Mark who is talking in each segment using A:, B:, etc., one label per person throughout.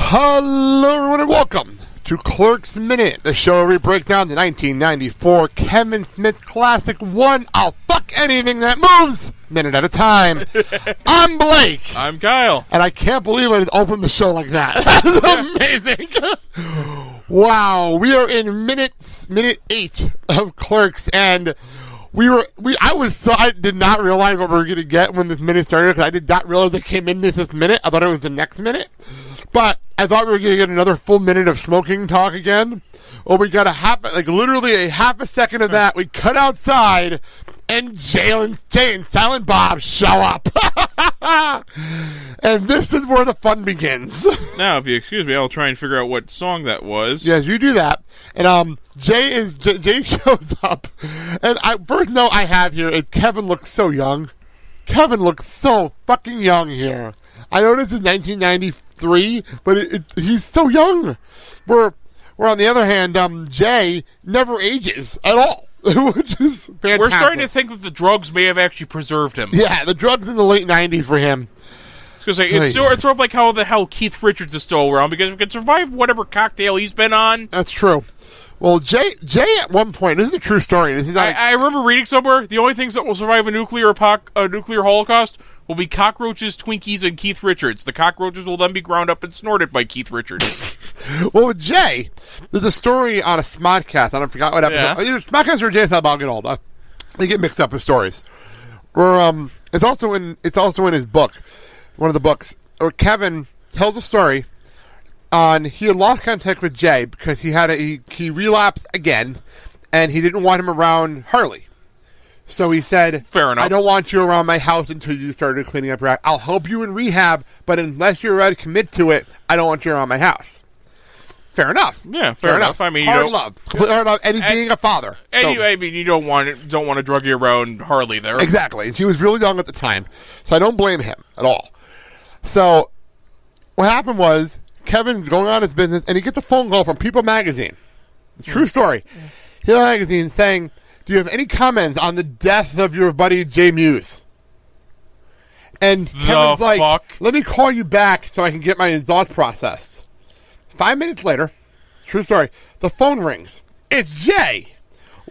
A: Hello, everyone, and welcome to Clerks Minute, the show where we break down the 1994 Kevin Smith classic One I'll Fuck Anything That Moves, minute at a time. I'm Blake.
B: I'm Kyle.
A: And I can't believe I opened the show like that. That's amazing. Wow, we are in minute 8 of Clerks, and I did not realize what we were going to get when this minute started, because I did not realize it came in this minute. I thought it was the next minute. But I thought we were going to get another full minute of smoking talk again. Well, we got literally a half a second of that. We cut outside, and Jay and Silent Bob show up. And this is where the fun begins.
B: Now, if you excuse me, I'll try and figure out what song that was.
A: Yes, you do that. And Jay shows up. And first note I have here is Kevin looks so young. Kevin looks so fucking young here. I know this is 1993, but he's so young. Where on the other hand, Jay never ages at all, which is fantastic.
B: We're starting to think that the drugs may have actually preserved him.
A: Yeah, the drugs in the late 90s for him.
B: It's sort of like how the hell Keith Richards is still around, because we can survive whatever cocktail he's been on.
A: That's true. Well, Jay at one point, this is a true story.
B: I remember reading somewhere, the only things that will survive a nuclear holocaust will be cockroaches, Twinkies, and Keith Richards. The cockroaches will then be ground up and snorted by Keith Richards.
A: Well, with Jay, there's a story on a Smodcast. I forgot what episode. Yeah. Either Smodcast or Jay's Not About Get Old. They get mixed up with stories. Where it's also in his book, one of the books, where Kevin tells a story on he had lost contact with Jay because he relapsed again, and he didn't want him around Harley. So he said,
B: "Fair enough.
A: I don't want you around my house until you started cleaning up your act. I'll help you in rehab, but unless you're ready to commit to it, I don't want you around my house." Fair enough.
B: Yeah, fair enough. I mean,
A: hard love, complete hard love, and he's being a father.
B: Anyway, I mean, you don't want to drug you around Harley there.
A: Exactly. And she was really young at the time, so I don't blame him at all. So what happened was Kevin's going on his business, and he gets a phone call from People Magazine. It's a true story. People Magazine saying, "Do you have any comments on the death of your buddy Jay Muse?" And Kevin's like, "Let me call you back so I can get my thoughts processed." 5 minutes later, true story, the phone rings. It's Jay.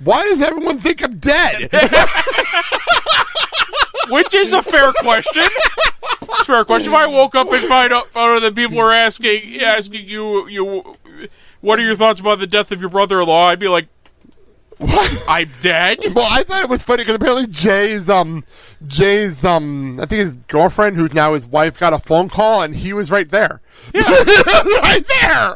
A: Why does everyone think I'm dead?
B: Which is a fair question. It's a fair question. If I woke up and found out that people were asking you, what are your thoughts about the death of your brother-in-law? I'd be like, what? I'm dead? Well,
A: I thought it was funny because apparently Jay's I think his girlfriend, who's now his wife, got a phone call, and he was right there.
B: Yeah.
A: Right there!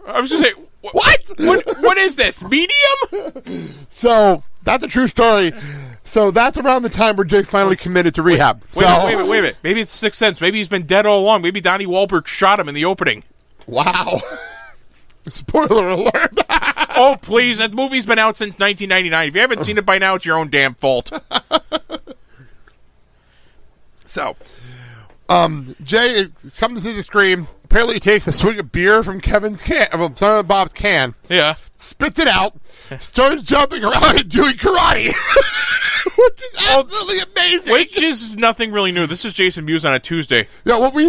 B: I was just saying, what is this, medium?
A: So, that's a true story. So, that's around the time where Jay finally committed to rehab.
B: Wait a minute. Maybe it's Sixth Sense. Maybe he's been dead all along. Maybe Donnie Wahlberg shot him in the opening.
A: Wow. Spoiler alert.
B: Oh, please. That movie's been out since 1999. If you haven't seen it by now, it's your own damn fault. So, Jay comes to the screen. Apparently, he takes a swig of beer from Silent Bob's can. Yeah.
A: Spits it out. Starts jumping around and doing karate. Which is absolutely amazing.
B: Which is nothing really new. This is Jason Mewes on a Tuesday.
A: Yeah, well, we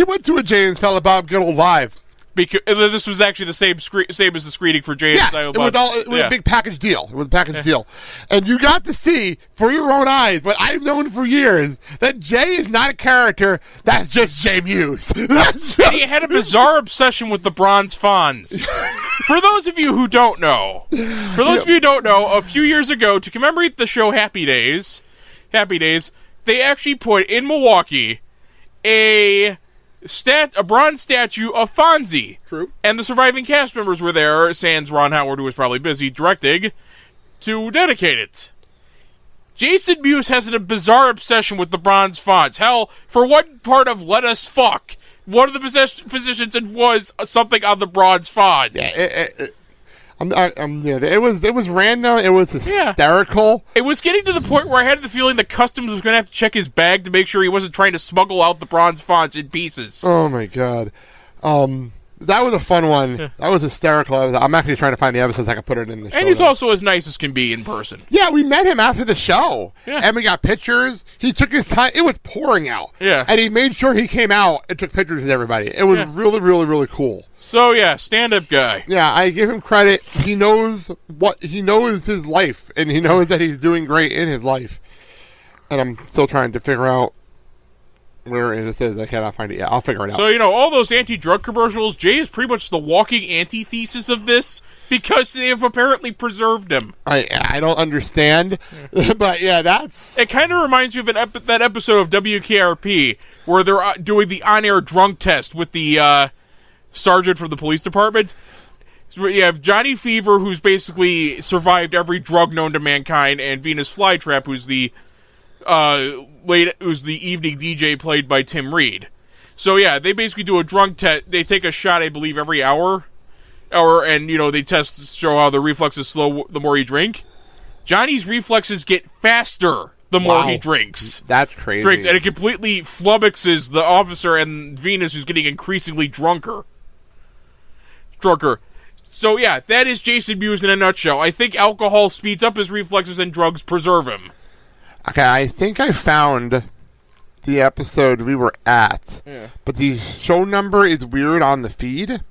A: went to a Jay and Silent Bob Get Old Live.
B: Because this was actually the same as the screening for Jay and Silent Bob.
A: It was a big package deal. It was a package deal. And you got to see, for your own eyes, what I've known for years, that Jay is not a character, that's just Jay Mewes.
B: And he had a bizarre obsession with the bronze Fonz. For those of you who don't know, a few years ago, to commemorate the show Happy Days, they actually put in Milwaukee a bronze statue of Fonzie.
A: True.
B: And the surviving cast members were there, sans Ron Howard, who was probably busy directing, to dedicate it. Jason Mewes has a bizarre obsession with the bronze Fonz. Hell, for one part of Let Us Fuck, one of the positions was something on the bronze Fonz.
A: Yeah, it was random. It was hysterical.
B: It was getting to the point where I had the feeling that Customs was going to have to check his bag to make sure he wasn't trying to smuggle out the bronze Fonz in pieces.
A: Oh my god. That was a fun one. Yeah. That was hysterical. I'm actually trying to find the episodes I can put it in the show.
B: And he's
A: notes.
B: also as nice as can be in person.
A: Yeah, we met him after the show.
B: Yeah.
A: And we got pictures. He took his time. It was pouring out.
B: Yeah.
A: And he made sure he came out and took pictures with everybody. It was really, really, really cool.
B: So, yeah, stand-up guy.
A: Yeah, I give him credit. He knows his life, and he knows that he's doing great in his life. And I'm still trying to figure out where this is. I cannot find it yet. I'll figure it out.
B: So, all those anti-drug commercials, Jay is pretty much the walking antithesis of this because they have apparently preserved him.
A: I don't understand, but yeah, that's...
B: It kind of reminds me of that episode of WKRP where they're doing the on-air drunk test with the sergeant from the police department. So you have Johnny Fever, who's basically survived every drug known to mankind, and Venus Flytrap, who's the evening DJ played by Tim Reed. So yeah, they basically do a drunk test. They take a shot, I believe, every hour, and they test to show how the reflexes slow the more you drink. Johnny's reflexes get faster the more he drinks.
A: That's crazy.
B: And it completely flummoxes the officer and Venus, who's getting increasingly drunker. So yeah, that is Jason Mewes in a nutshell. I think alcohol speeds up his reflexes and drugs preserve him.
A: Okay, I think I found the episode we were at, but the show number is weird on the feed,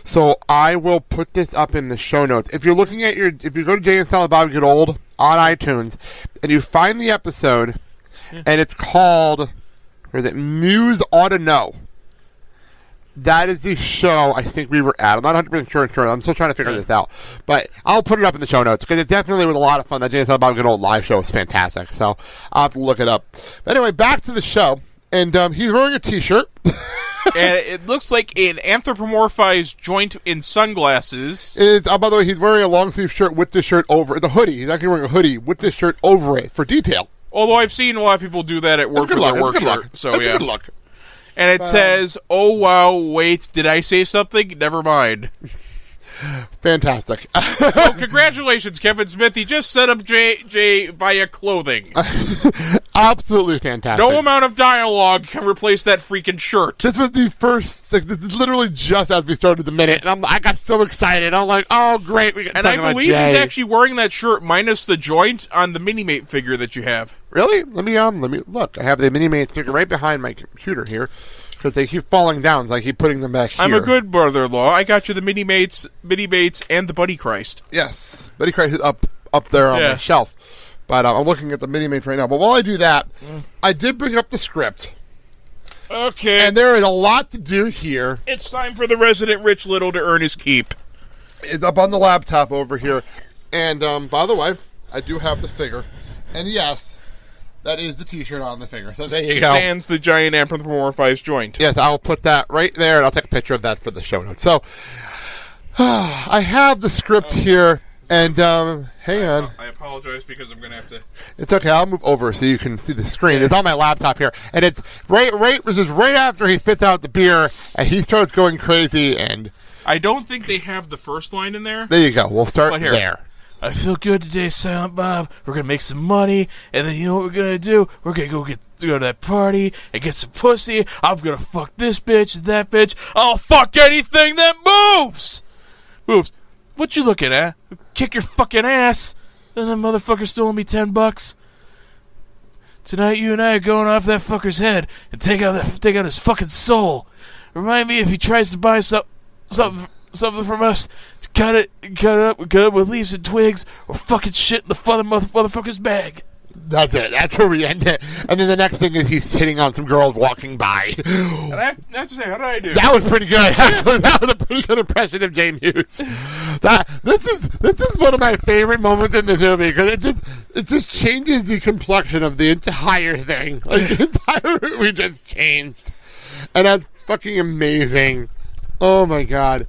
A: so I will put this up in the show notes. If you're looking at if you go to Jay and Silent Bob Get Old on iTunes, and you find the episode, and it's called, where is it, Muse Ought to Know. That is the show I think we were at. I'm not 100% sure. I'm still trying to figure this out. But I'll put it up in the show notes because it definitely was a lot of fun. That Jay and Silent Bob Get Old live show was fantastic. So I'll have to look it up. But anyway, back to the show. And he's wearing a T-shirt.
B: And it looks like an anthropomorphized joint in sunglasses.
A: By the way, he's wearing a long-sleeve shirt with this shirt over the hoodie. He's actually wearing a hoodie with this shirt over it for detail.
B: Although I've seen a lot of people do that at work with their work shirt. So
A: That's a good look.
B: And it says, "Oh wow, wait, did I say something? Never mind."
A: Fantastic.
B: Well, congratulations, Kevin Smith. He just set up Jay via clothing.
A: Absolutely fantastic.
B: No amount of dialogue can replace that freaking shirt.
A: This was the first, this is literally just as we started the minute, and I got so excited. I'm like, oh, great. We
B: and I believe he's actually wearing that shirt minus the joint on the Mini-Mate figure that you have.
A: Really? Let me look. I have the Mini-Mate figure right behind my computer here. Because they keep falling down, so I keep putting them back here.
B: I'm a good brother-in-law. I got you the Mini-Mates, and the Buddy Christ.
A: Yes. Buddy Christ is up there on my shelf. But I'm looking at the Mini-Mates right now. But while I do that, I did bring up the script.
B: Okay.
A: And there is a lot to do here.
B: It's time for the resident Rich Little to earn his keep.
A: It's up on the laptop over here. And, by the way, I do have the figure. And yes, that is the T-shirt on the figure. So there you go.
B: Sans the giant anthropomorphized joint.
A: Yes, I'll put that right there, and I'll take a picture of that for the show notes. So, I have the script here, and hang on.
B: I apologize because I'm going to have to...
A: It's okay. I'll move over so you can see the screen. It's on my laptop here, and it's this is right after he spits out the beer, and he starts going crazy, and...
B: I don't think they have the first line in there.
A: There you go. We'll start there.
B: I feel good today, Silent Bob. We're going to make some money, and then you know what we're going to do? We're going to go to that party and get some pussy. I'm going to fuck this bitch and that bitch. I'll fuck anything that moves! Moves. What you looking at? Kick your fucking ass. And that motherfucker stole me $10. Tonight you and I are going off that fucker's head and take out his fucking soul. Remind me if he tries to buy something from us, to cut it up with leaves and twigs, or fucking shit in the motherfucker's bag.
A: That's it. That's where we end it. And then the next thing is he's hitting on some girls walking by.
B: And I have to say, how did I do?
A: That was pretty good. That was a pretty good impression of Jay Mewes. This is one of my favorite moments in this movie because it just changes the complexion of the entire thing. Like the entire movie just changed, and that's fucking amazing. Oh my god.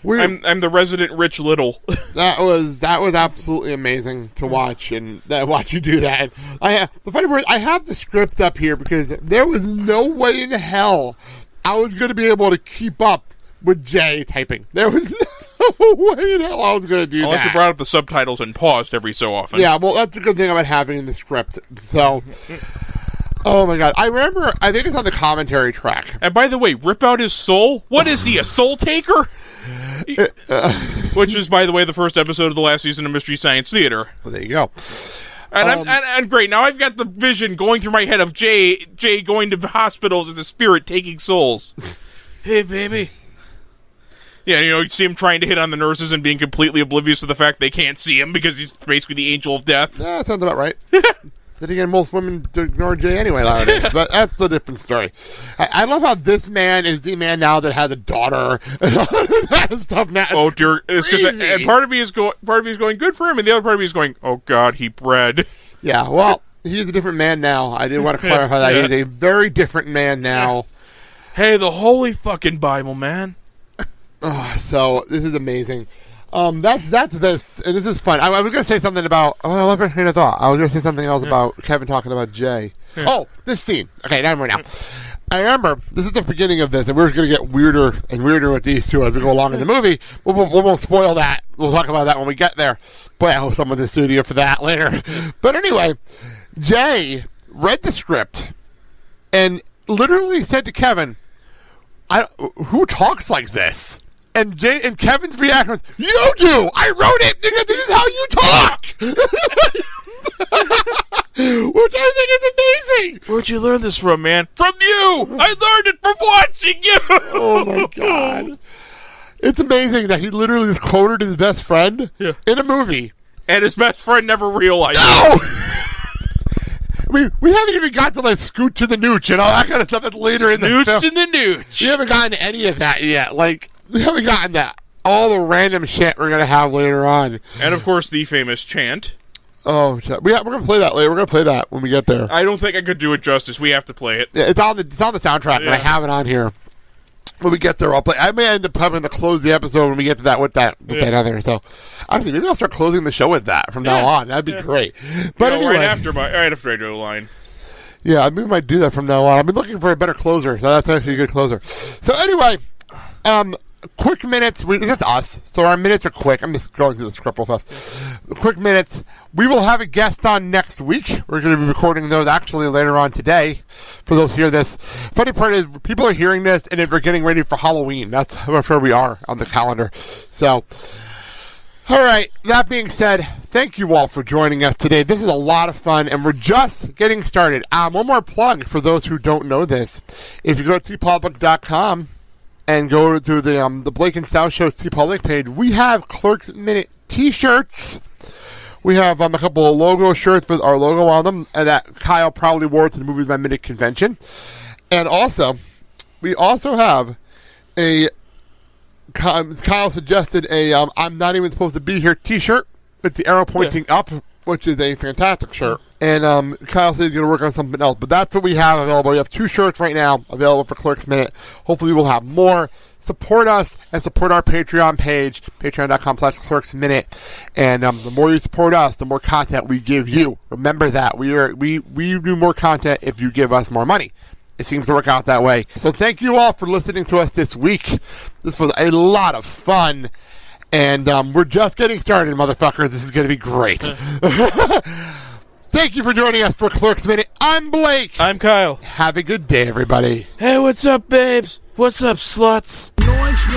B: I'm the resident Rich Little.
A: That was absolutely amazing to watch and watch you do that. The funny part is I have the script up here because there was no way in hell I was going to be able to keep up with Jay typing. There was no way in hell I was going to do that.
B: Unless you brought up the subtitles and paused every so often.
A: Yeah, well, that's a good thing about having in the script. So, Oh my god! I remember. I think it's on the commentary track.
B: And by the way, rip out his soul. What is he? A soul taker? Which is, by the way, the first episode of the last season of Mystery Science Theater.
A: Well, there you go.
B: And great. Now I've got the vision going through my head of Jay going to hospitals as a spirit taking souls. Hey, baby. Yeah, you see him trying to hit on the nurses and being completely oblivious to the fact they can't see him because he's basically the angel of death.
A: Yeah, that sounds about right. Then again, most women ignore Jay anyway nowadays, but that's a different story. I love how this man is the man now that has a daughter and all that stuff now.
B: Oh dear, and part of me is going good for him, and the other part of me is going, oh god, he bred.
A: Yeah, well, he's a different man now. I did want to clarify that. Yeah. He's a very different man now.
B: Hey, the holy fucking Bible, man.
A: So this is amazing. That's this, and this is fun. I was going to say something about. Oh, I love your train of thought. I was going to say something else about Kevin talking about Jay. Yeah. Oh, this scene. Okay, now now. I remember this is the beginning of this, and we're going to get weirder and weirder with these two as we go along in the movie. We won't spoil that. We'll talk about that when we get there. Boy, I hope someone's in the studio for that later. But anyway, Jay read the script and literally said to Kevin, "Who talks like this?" And Kevin's reaction was, "You do! I wrote it! Because this is how you talk!" Which I think is amazing!
B: Where'd you learn this from, man? From you! I learned it from watching you!
A: Oh my god. It's amazing that he literally just quoted his best friend in a movie.
B: And his best friend never realized
A: it. We haven't even got to like Scoot to the Nooch and all that kind of stuff that's later in the film.
B: Nooch and the Nooch.
A: We haven't gotten to any of that yet. Like, we haven't gotten that. All the random shit we're going to have later on.
B: And, of course, the famous chant.
A: Oh, we're going to play that later. We're going to play that when we get there.
B: I don't think I could do it justice. We have to play it.
A: Yeah, it's on the soundtrack, and I have it on here. When we get there, I'll play. I may end up having to close the episode when we get to that with that other. So, actually, maybe I'll start closing the show with that from now on. That'd be great. But anyway,
B: right after I do the line.
A: Yeah, I maybe might do that from now on. I've been looking for a better closer, so that's actually a good closer. So anyway, quick minutes. It's just us, so our minutes are quick. I'm just going through the script real fast. Quick minutes. We will have a guest on next week. We're going to be recording those actually later on today. For those who hear this, funny part is people are hearing this and we're getting ready for Halloween. That's how sure we are on the calendar. So, all right. That being said, thank you all for joining us today. This is a lot of fun, and we're just getting started. One more plug for those who don't know this: if you go to tpublic.com. and go to the Blake and Stout Show's TeePublic page, we have Clerks Minute T-shirts. We have a couple of logo shirts with our logo on them, and that Kyle probably wore to the Movies by Minute convention. And also, we also have a Kyle suggested a I'm not even supposed to be here T-shirt with the arrow pointing up, which is a fantastic shirt. And Kyle said he's going to work on something else. But that's what we have available. We have 2 shirts right now available for Clerks Minute. Hopefully we'll have more. Support us and support our Patreon page, patreon.com/Clerks Minute. And the more you support us, the more content we give you. Remember that. We do more content if you give us more money. It seems to work out that way. So thank you all for listening to us this week. This was a lot of fun. And we're just getting started, motherfuckers. This is going to be great. Thank you for joining us for Clerks Minute. I'm Blake.
B: I'm Kyle.
A: Have a good day, everybody.
B: Hey, what's up, babes? What's up, sluts?
C: Noinch,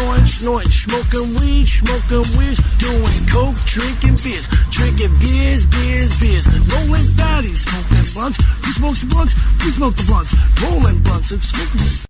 C: smoking weed, doing coke, drinking beers, rolling fatties, smoking blunts. Who smokes the blunts? We smoke the blunts, rolling blunts and smoking.